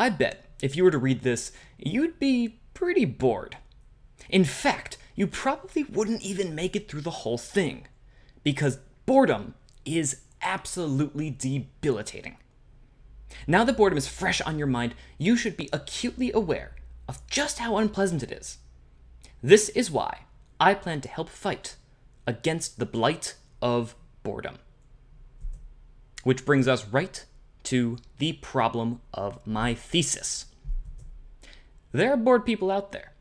I bet if you were to read this, you'd be pretty bored. In fact, you probably wouldn't even make it through the whole thing, because boredom is absolutely debilitating. Now that boredom is fresh on your mind, you should be acutely aware of just how unpleasant it is. This is why I plan to help fight against the blight of boredom. Which brings us right to the problem of my thesis. There are bored people out there,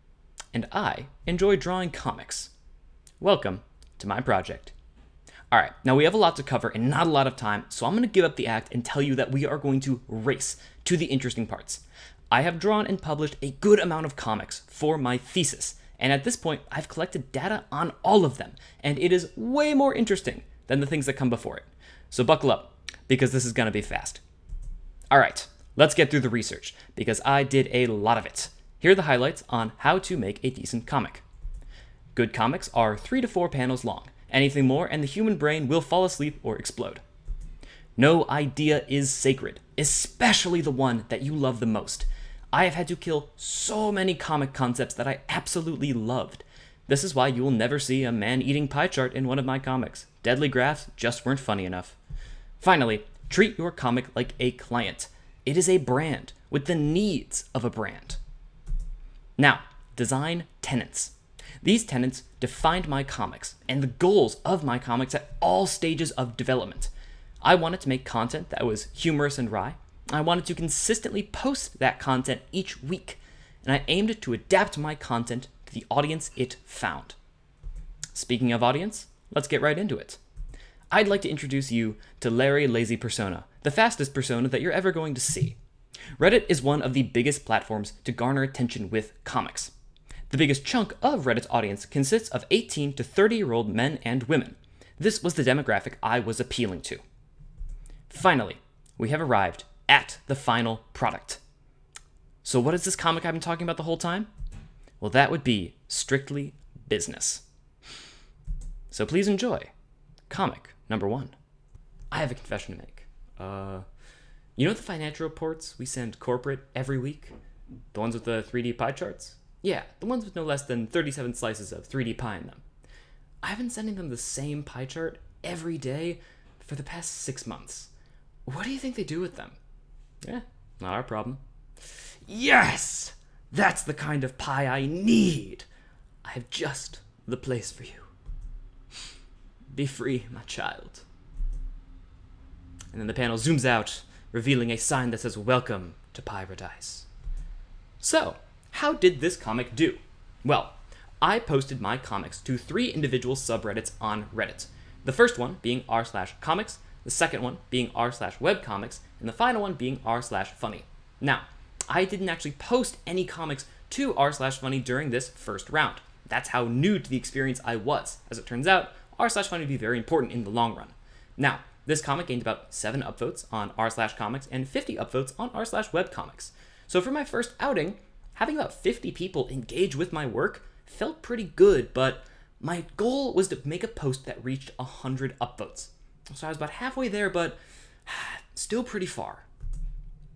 and I enjoy drawing comics. Welcome to my project. Alright, now we have a lot to cover and not a lot of time, so I'm going to give up the act and tell you that we are going to race to the interesting parts. I have drawn and published a good amount of comics for my thesis, and at this point, I've collected data on all of them, and it is way more interesting than the things that come before it. So buckle up, because this is going to be fast. Alright, let's get through the research, because I did a lot of it. Here are the highlights on how to make a decent comic. Good comics are 3 to 4 panels long. Anything more and the human brain will fall asleep or explode. No idea is sacred, especially the one that you love the most. I have had to kill so many comic concepts that I absolutely loved. This is why you will never see a man-eating pie chart in one of my comics. Deadly graphs just weren't funny enough. Finally, treat your comic like a client. It is a brand with the needs of a brand. Now, design tenets. These tenets defined my comics and the goals of my comics at all stages of development. I wanted to make content that was humorous and wry. I wanted to consistently post that content each week, and I aimed to adapt my content to the audience it found. Speaking of audience, let's get right into it. I'd like to introduce you to Larry Lazy Persona, the fastest persona that you're ever going to see. Reddit is one of the biggest platforms to garner attention with comics. The biggest chunk of Reddit's audience consists of 18 to 30-year-old men and women. This was the demographic I was appealing to. Finally, we have arrived at the final product. So what is this comic I've been talking about the whole time? Well, that would be Strictly Business. So please enjoy comic number 1. I have a confession to make. You know the financial reports we send corporate every week? The ones with the 3D pie charts? Yeah, the ones with no less than 37 slices of 3D pie in them. I've been sending them the same pie chart every day for the past 6 months. What do you think they do with them? Yeah, not our problem. Yes! That's the kind of pie I need! I have just the place for you. Be free, my child. And then the panel zooms out, revealing a sign that says, "Welcome to Paradise." So, how did this comic do? Well, I posted my comics to 3 individual subreddits on Reddit. The first one being r/comics, the second one being r/webcomics, and the final one being r/funny. Now, I didn't actually post any comics to r/funny during this first round. That's how new to the experience I was. As it turns out, r/funny would be very important in the long run. Now, this comic gained about 7 upvotes on r/comics and 50 upvotes on r/webcomics. So for my first outing, having about 50 people engage with my work felt pretty good, but my goal was to make a post that reached 100 upvotes. So I was about halfway there, but still pretty far.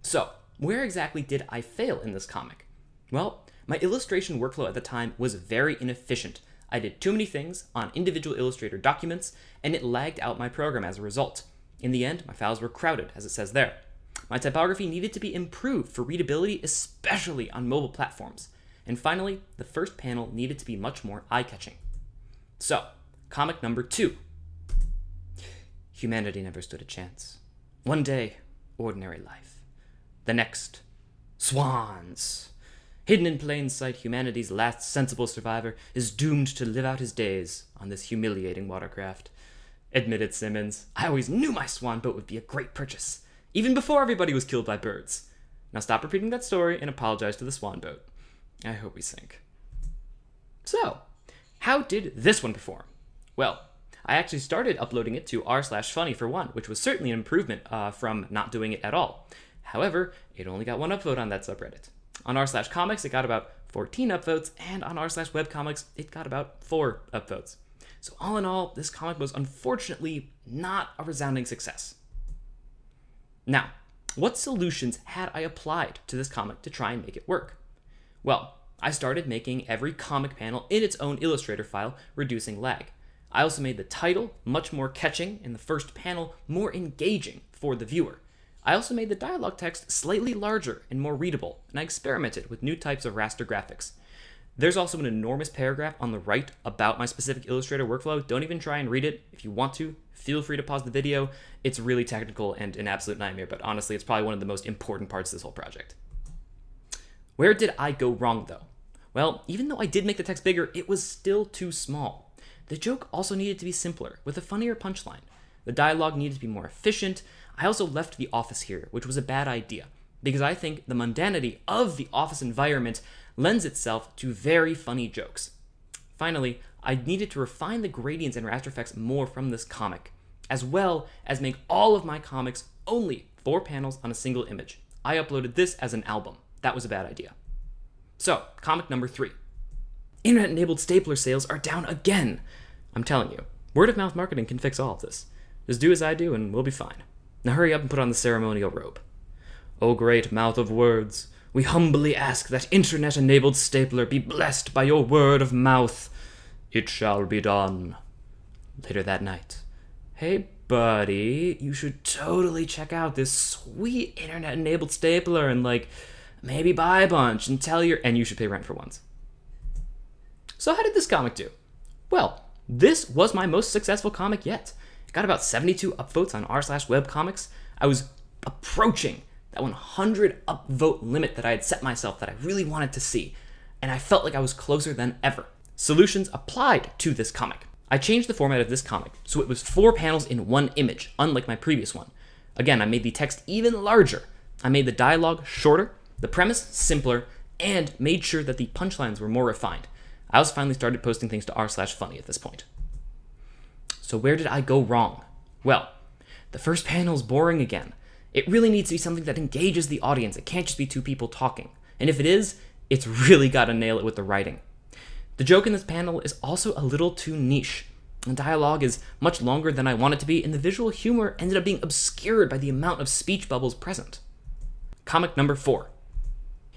So, where exactly did I fail in this comic? Well, my illustration workflow at the time was very inefficient. I did too many things on individual Illustrator documents, and it lagged out my program as a result. In the end, my files were crowded, as it says there. My typography needed to be improved for readability, especially on mobile platforms. And finally, the first panel needed to be much more eye-catching. So, comic number 2. Humanity never stood a chance. One day, ordinary life. The next, swans. Hidden in plain sight, humanity's last sensible survivor is doomed to live out his days on this humiliating watercraft. Admitted Simmons, I always knew my swan boat would be a great purchase, even before everybody was killed by birds. Now stop repeating that story and apologize to the swan boat. I hope we sink. So, how did this one perform? Well, I actually started uploading it to r/funny for one, which was certainly an improvement from not doing it at all. However, it only got 1 upvote on that subreddit. On r/comics, it got about 14 upvotes, and on r/webcomics, it got about 4 upvotes. So all in all, this comic was unfortunately not a resounding success. Now, What solutions had I applied to this comic to try and make it work? Well, I started making every comic panel in its own Illustrator file, reducing lag. I also made the title much more catching and the first panel more engaging for the viewer. I also made the dialogue text slightly larger and more readable, and I experimented with new types of raster graphics. There's also an enormous paragraph on the right about my specific Illustrator workflow. Don't even try and read it. If you want to, feel free to pause the video. It's really technical and an absolute nightmare, but honestly, it's probably one of the most important parts of this whole project. Where did I go wrong, though? Well, even though I did make the text bigger, it was still too small. The joke also needed to be simpler, with a funnier punchline. The dialogue needed to be more efficient. I also left the office here, which was a bad idea, because I think the mundanity of the office environment lends itself to very funny jokes. Finally, I needed to refine the gradients and raster effects more from this comic, as well as make all of my comics only 4 panels on a single image. I uploaded this as an album. That was a bad idea. So, comic number 3. Internet-enabled stapler sales are down again. I'm telling you, word-of-mouth marketing can fix all of this. Just do as I do and we'll be fine. Now hurry up and put on the ceremonial robe. O great mouth of words, we humbly ask that internet-enabled stapler be blessed by your word of mouth. It shall be done. Later that night. Hey buddy, you should totally check out this sweet internet-enabled stapler and maybe buy a bunch and and you should pay rent for once. So how did this comic do? Well, this was my most successful comic yet. It got about 72 upvotes on r/webcomics. I was approaching that 100 upvote limit that I had set myself that I really wanted to see, and I felt like I was closer than ever. Solutions applied to this comic. I changed the format of this comic so it was 4 panels in one image, unlike my previous one. Again, I made the text even larger. I made the dialogue shorter, the premise simpler, and made sure that the punchlines were more refined. I also finally started posting things to r/funny at this point. So where did I go wrong? Well, the first panel's boring again. It really needs to be something that engages the audience. It can't just be 2 people talking. And if it is, it's really got to nail it with the writing. The joke in this panel is also a little too niche. The dialogue is much longer than I want it to be, and the visual humor ended up being obscured by the amount of speech bubbles present. Comic number 4.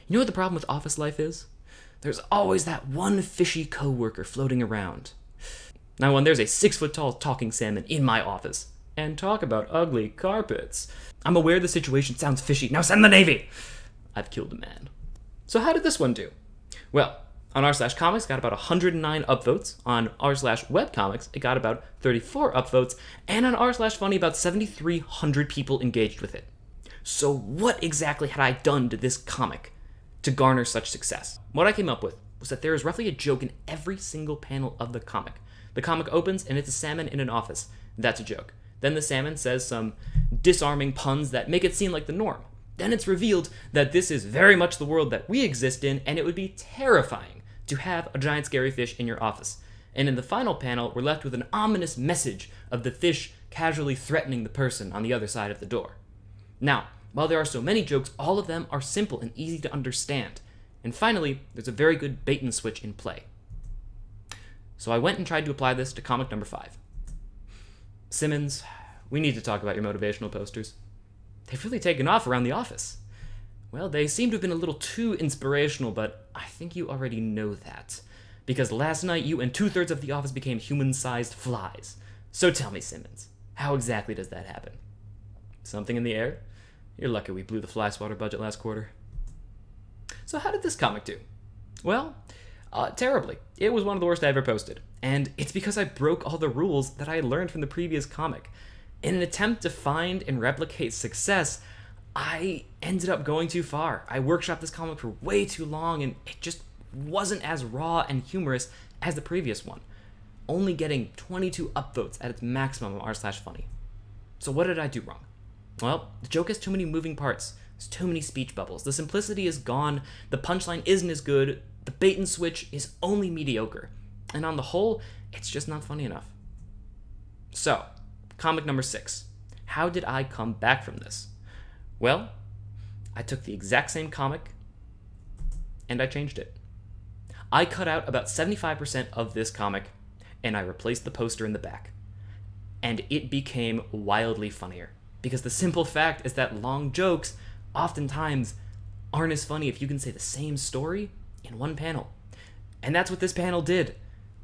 You know what the problem with office life is? There's always that one fishy coworker floating around. Now, when there's a 6-foot-tall talking salmon in my office, and talk about ugly carpets, I'm aware the situation sounds fishy. Now send the Navy! I've killed a man. So how did this one do? Well, on r/comics, it got about 109 upvotes. On r/webcomics, it got about 34 upvotes. And on r/funny, about 7,300 people engaged with it. So what exactly had I done to this comic to garner such success? What I came up with was that there is roughly a joke in every single panel of the comic. The comic opens and it's a salmon in an office. That's a joke. Then the salmon says some disarming puns that make it seem like the norm. Then it's revealed that this is very much the world that we exist in, and it would be terrifying to have a giant scary fish in your office. And in the final panel, we're left with an ominous message of the fish casually threatening the person on the other side of the door. Now, while there are so many jokes, all of them are simple and easy to understand. And finally, there's a very good bait and switch in play. So I went and tried to apply this to comic number 5. Simmons, we need to talk about your motivational posters. They've really taken off around the office. Well, they seem to have been a little too inspirational, but I think you already know that. Because last night, you and 2/3 of the office became human-sized flies. So tell me, Simmons, how exactly does that happen? Something in the air? You're lucky we blew the fly swatter budget last quarter. So how did this comic do? Well, terribly. It was one of the worst I ever posted. And it's because I broke all the rules that I had learned from the previous comic. In an attempt to find and replicate success, I ended up going too far. I workshopped this comic for way too long, and it just wasn't as raw and humorous as the previous one, only getting 22 upvotes at its maximum on r/funny. So what did I do wrong? Well, the joke has too many moving parts. There's too many speech bubbles. The simplicity is gone. The punchline isn't as good. The bait and switch is only mediocre. And on the whole, it's just not funny enough. So, comic number 6. How did I come back from this? Well, I took the exact same comic and I changed it. I cut out about 75% of this comic and I replaced the poster in the back. And it became wildly funnier because the simple fact is that long jokes oftentimes aren't as funny if you can say the same story in one panel. And that's what this panel did.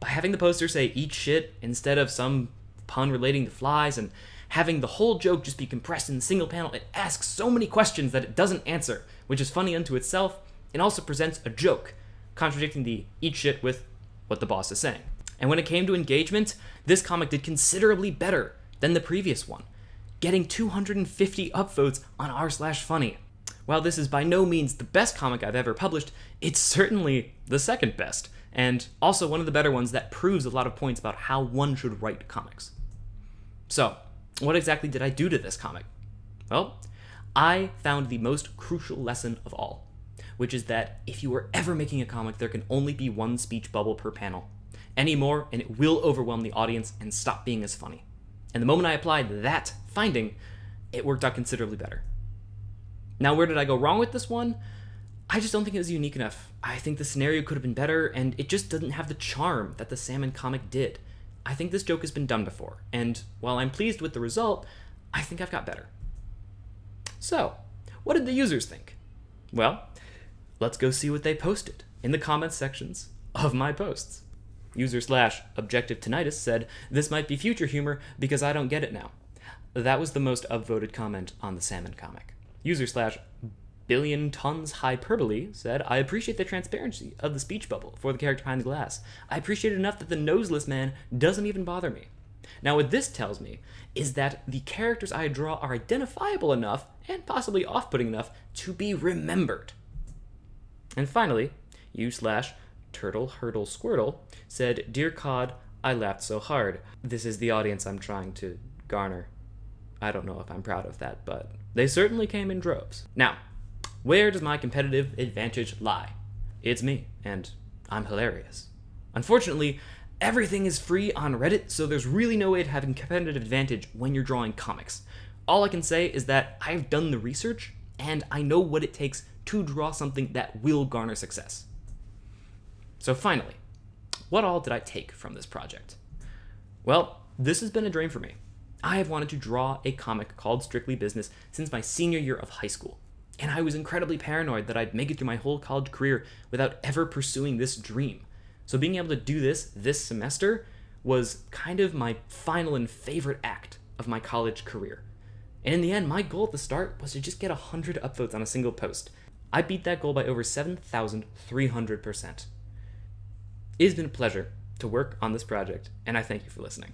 By having the poster say "eat shit" instead of some pun relating to flies, and having the whole joke just be compressed in a single panel, it asks so many questions that it doesn't answer, which is funny unto itself, and also presents a joke, contradicting the "eat shit" with what the boss is saying. And when it came to engagement, this comic did considerably better than the previous one, getting 250 upvotes on r/funny. While this is by no means the best comic I've ever published, it's certainly the second best, and also one of the better ones that proves a lot of points about how one should write comics. So, what exactly did I do to this comic? Well, I found the most crucial lesson of all, which is that if you are ever making a comic, there can only be one speech bubble per panel. Any more, and it will overwhelm the audience and stop being as funny. And the moment I applied that finding, it worked out considerably better. Now, where did I go wrong with this one? I just don't think it was unique enough. I think the scenario could have been better, and it just doesn't have the charm that the Salmon comic did. I think this joke has been done before, and while I'm pleased with the result, I think I've got better. So, what did the users think? Well, let's go see what they posted in the comments sections of my posts. User/Objective Tinnitus said, "This might be future humor because I don't get it now." That was the most upvoted comment on the Salmon comic. User/Billion Tons Hyperbole said, "I appreciate the transparency of the speech bubble for the character behind the glass. I appreciate it enough that the noseless man doesn't even bother me." Now, what this tells me is that the characters I draw are identifiable enough, and possibly off-putting enough, to be remembered. And finally, u/Turtle Hurdle Squirtle said, "Dear COD, I laughed so hard." This is the audience I'm trying to garner. I don't know if I'm proud of that, but they certainly came in droves. Now, where does my competitive advantage lie? It's me, and I'm hilarious. Unfortunately, everything is free on Reddit, so there's really no way to have a competitive advantage when you're drawing comics. All I can say is that I've done the research, and I know what it takes to draw something that will garner success. So finally, what all did I take from this project? Well, this has been a dream for me. I have wanted to draw a comic called Strictly Business since my senior year of high school, and I was incredibly paranoid that I'd make it through my whole college career without ever pursuing this dream. So being able to do this semester was kind of my final and favorite act of my college career. And in the end, my goal at the start was to just get 100 upvotes on a single post. I beat that goal by over 7,300%. It has been a pleasure to work on this project, and I thank you for listening.